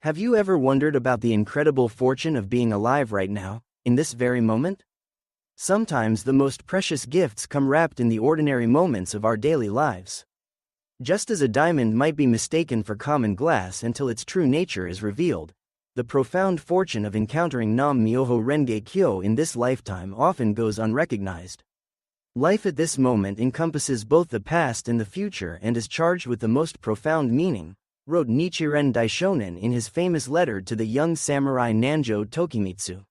Have you ever wondered about the incredible fortune of being alive right now, in this very moment? Sometimes the most precious gifts come wrapped in the ordinary moments of our daily lives. Just as a diamond might be mistaken for common glass until its true nature is revealed, the profound fortune of encountering Nam Myoho Renge Kyo in this lifetime often goes unrecognized. Life at this moment encompasses both the past and the future and is charged with the most profound meaning, wrote Nichiren Daishonin in his famous letter to the young samurai Nanjo Tokimitsu.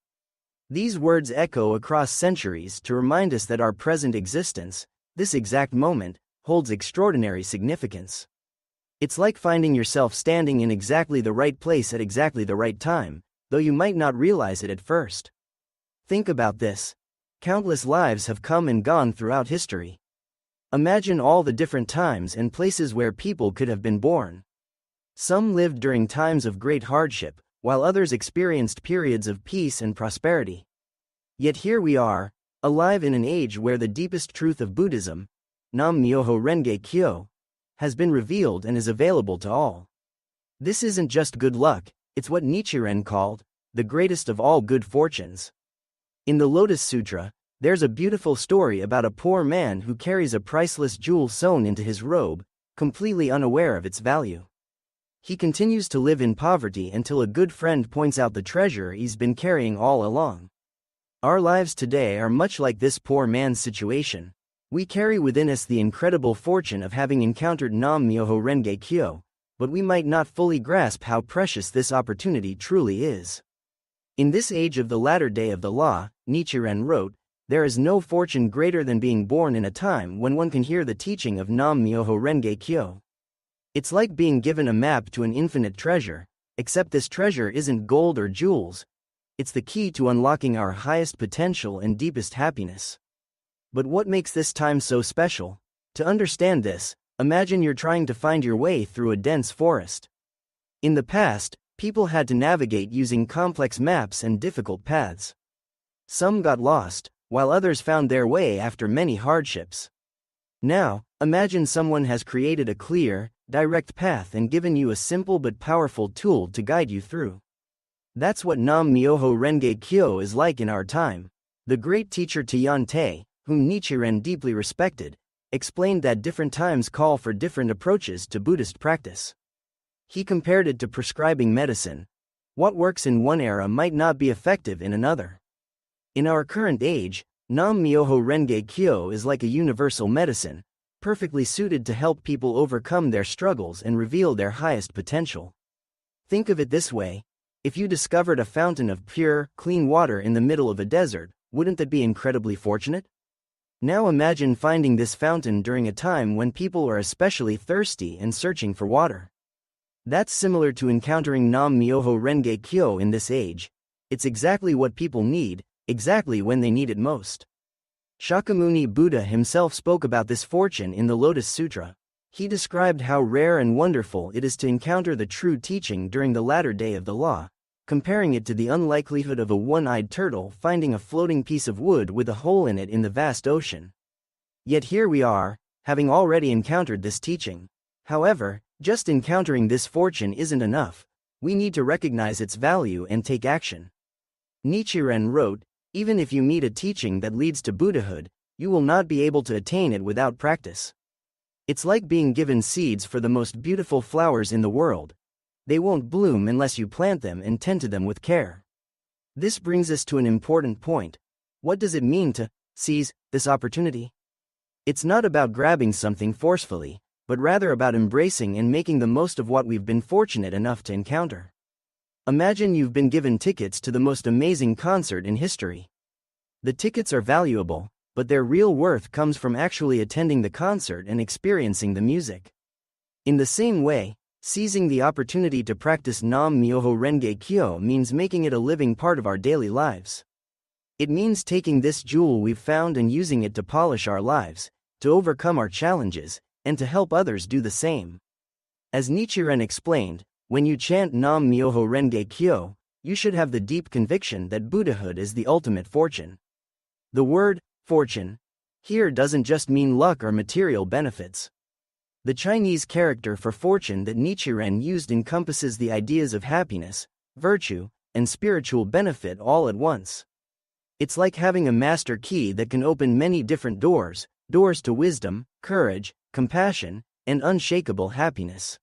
These words echo across centuries to remind us that our present existence, this exact moment, holds extraordinary significance. It's like finding yourself standing in exactly the right place at exactly the right time, though you might not realize it at first. Think about this. Countless lives have come and gone throughout history. Imagine all the different times and places where people could have been born. Some lived during times of great hardship, while others experienced periods of peace and prosperity. Yet here we are, alive in an age where the deepest truth of Buddhism, Nam Myoho Renge Kyo, has been revealed and is available to all. This isn't just good luck, it's what Nichiren called the greatest of all good fortunes. In the Lotus Sutra, there's a beautiful story about a poor man who carries a priceless jewel sewn into his robe, completely unaware of its value. He continues to live in poverty until a good friend points out the treasure he's been carrying all along. Our lives today are much like this poor man's situation. We carry within us the incredible fortune of having encountered Nam Myoho Renge Kyo, but we might not fully grasp how precious this opportunity truly is. In this age of the latter day of the law, Nichiren wrote, there is no fortune greater than being born in a time when one can hear the teaching of Nam Myoho Renge Kyo. It's like being given a map to an infinite treasure, except this treasure isn't gold or jewels. It's the key to unlocking our highest potential and deepest happiness. But what makes this time so special? To understand this, imagine you're trying to find your way through a dense forest. In the past, people had to navigate using complex maps and difficult paths. Some got lost, while others found their way after many hardships. Now, imagine someone has created a clear, direct path and given you a simple but powerful tool to guide you through. That's what Nam Myoho Renge Kyo is like in our time. The great teacher Tian-te, whom Nichiren deeply respected, explained that different times call for different approaches to Buddhist practice. He compared it to prescribing medicine. What works in one era might not be effective in another. In our current age, Nam Myoho Renge Kyo is like a universal medicine, perfectly suited to help people overcome their struggles and reveal their highest potential. Think of it this way. If you discovered a fountain of pure, clean water in the middle of a desert, wouldn't that be incredibly fortunate? Now imagine finding this fountain during a time when people are especially thirsty and searching for water. That's similar to encountering Nam Myoho Renge Kyo in this age. It's exactly what people need, exactly when they need it most. Shakyamuni Buddha himself spoke about this fortune in the Lotus Sutra. He described how rare and wonderful it is to encounter the true teaching during the latter day of the law, comparing it to the unlikelihood of a one-eyed turtle finding a floating piece of wood with a hole in it in the vast ocean. Yet here we are, having already encountered this teaching. However, just encountering this fortune isn't enough. We need to recognize its value and take action. Nichiren wrote, even if you meet a teaching that leads to Buddhahood, you will not be able to attain it without practice. It's like being given seeds for the most beautiful flowers in the world. They won't bloom unless you plant them and tend to them with care. This brings us to an important point. What does it mean to seize this opportunity? It's not about grabbing something forcefully, but rather about embracing and making the most of what we've been fortunate enough to encounter. Imagine you've been given tickets to the most amazing concert in history. The tickets are valuable, but their real worth comes from actually attending the concert and experiencing the music. In the same way, seizing the opportunity to practice Nam Myoho Renge Kyo means making it a living part of our daily lives. It means taking this jewel we've found and using it to polish our lives, to overcome our challenges, and to help others do the same. As Nichiren explained, when you chant Nam Myoho Renge Kyo, you should have the deep conviction that Buddhahood is the ultimate fortune. The word, fortune, here doesn't just mean luck or material benefits. The Chinese character for fortune that Nichiren used encompasses the ideas of happiness, virtue, and spiritual benefit all at once. It's like having a master key that can open many different doors to wisdom, courage, compassion, and unshakable happiness.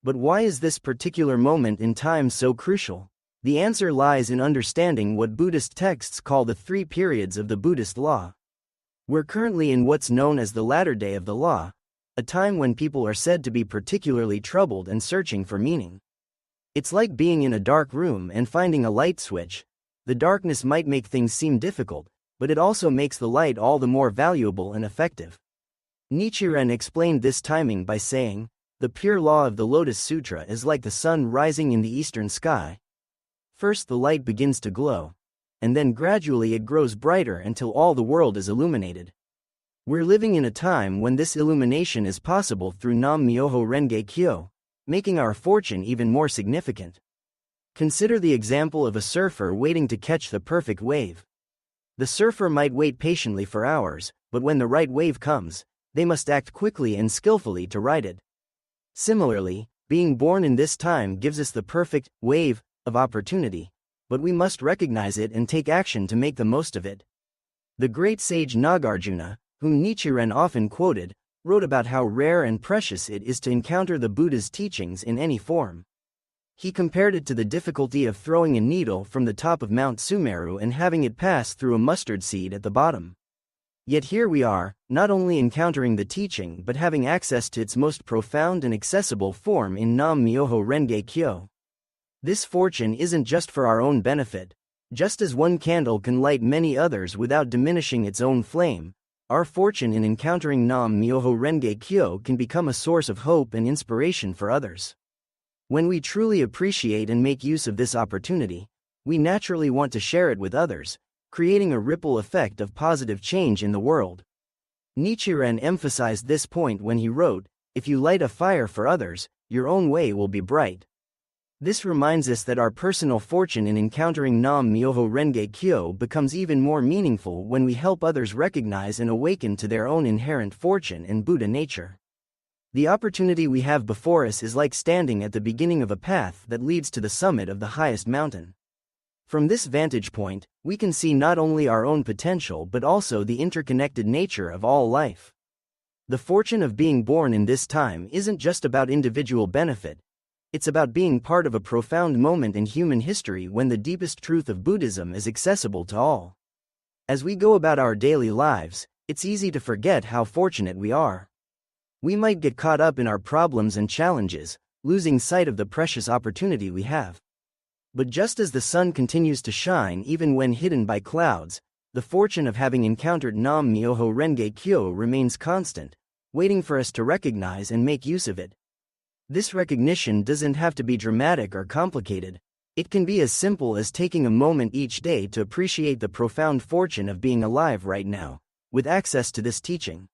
But why is this particular moment in time so crucial? The answer lies in understanding what Buddhist texts call the 3 periods of the Buddhist law. We're currently in what's known as the latter day of the law, a time when people are said to be particularly troubled and searching for meaning. It's like being in a dark room and finding a light switch. The darkness might make things seem difficult, but it also makes the light all the more valuable and effective. Nichiren explained this timing by saying, "The pure law of the Lotus Sutra is like the sun rising in the eastern sky. First the light begins to glow, and then gradually it grows brighter until all the world is illuminated. We're living in a time when this illumination is possible through Myoho Renge Kyo, making our fortune even more significant. Consider the example of a surfer waiting to catch the perfect wave. The surfer might wait patiently for hours, but when the right wave comes, they must act quickly and skillfully to ride it. Similarly, being born in this time gives us the perfect wave of opportunity, but we must recognize it and take action to make the most of it." The great sage Nagarjuna, whom Nichiren often quoted, wrote about how rare and precious it is to encounter the Buddha's teachings in any form. He compared it to the difficulty of throwing a needle from the top of Mount Sumeru and having it pass through a mustard seed at the bottom. Yet here we are, not only encountering the teaching but having access to its most profound and accessible form in Myoho Renge Kyo. This fortune isn't just for our own benefit. Just as one candle can light many others without diminishing its own flame, our fortune in encountering Myoho Renge Kyo can become a source of hope and inspiration for others. When we truly appreciate and make use of this opportunity, we naturally want to share it with others, creating a ripple effect of positive change in the world. Nichiren emphasized this point when he wrote, "If you light a fire for others, your own way will be bright." This reminds us that our personal fortune in encountering Myoho Renge Kyo becomes even more meaningful when we help others recognize and awaken to their own inherent fortune and Buddha nature. The opportunity we have before us is like standing at the beginning of a path that leads to the summit of the highest mountain. From this vantage point, we can see not only our own potential but also the interconnected nature of all life. The fortune of being born in this time isn't just about individual benefit. It's about being part of a profound moment in human history when the deepest truth of Buddhism is accessible to all. As we go about our daily lives, it's easy to forget how fortunate we are. We might get caught up in our problems and challenges, losing sight of the precious opportunity we have. But just as the sun continues to shine even when hidden by clouds, the fortune of having encountered Myoho Renge Kyo remains constant, waiting for us to recognize and make use of it. This recognition doesn't have to be dramatic or complicated. It can be as simple as taking a moment each day to appreciate the profound fortune of being alive right now, with access to this teaching.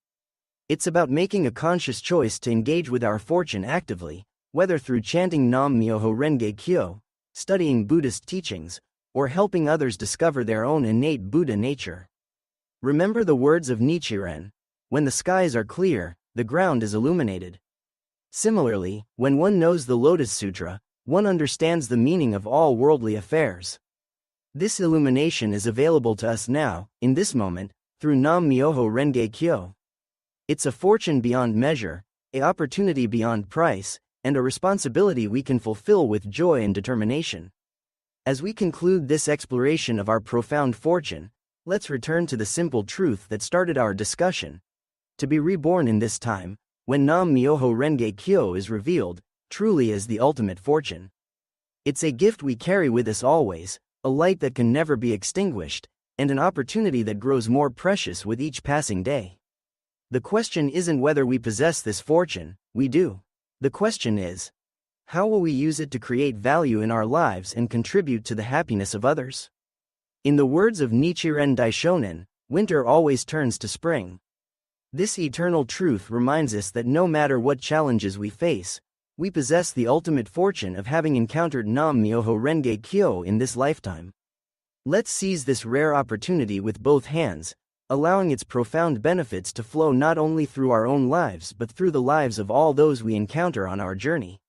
It's about making a conscious choice to engage with our fortune actively, whether through chanting Myoho Renge Kyo, studying Buddhist teachings, or helping others discover their own innate Buddha nature. Remember the words of Nichiren: "When the skies are clear, the ground is illuminated." Similarly, when one knows the Lotus Sutra, one understands the meaning of all worldly affairs. This illumination is available to us now, in this moment, through Myoho Renge Kyo. It's a fortune beyond measure, an opportunity beyond price, and a responsibility we can fulfill with joy and determination. As we conclude this exploration of our profound fortune, let's return to the simple truth that started our discussion. To be reborn in this time, when Myoho Renge Kyo is revealed, truly is the ultimate fortune. It's a gift we carry with us always, a light that can never be extinguished, and an opportunity that grows more precious with each passing day. The question isn't whether we possess this fortune, we do. The question is, how will we use it to create value in our lives and contribute to the happiness of others? In the words of Nichiren Daishonin, winter always turns to spring. This eternal truth reminds us that no matter what challenges we face, we possess the ultimate fortune of having encountered Myoho Renge Kyo in this lifetime. Let's seize this rare opportunity with both hands, allowing its profound benefits to flow not only through our own lives but through the lives of all those we encounter on our journey.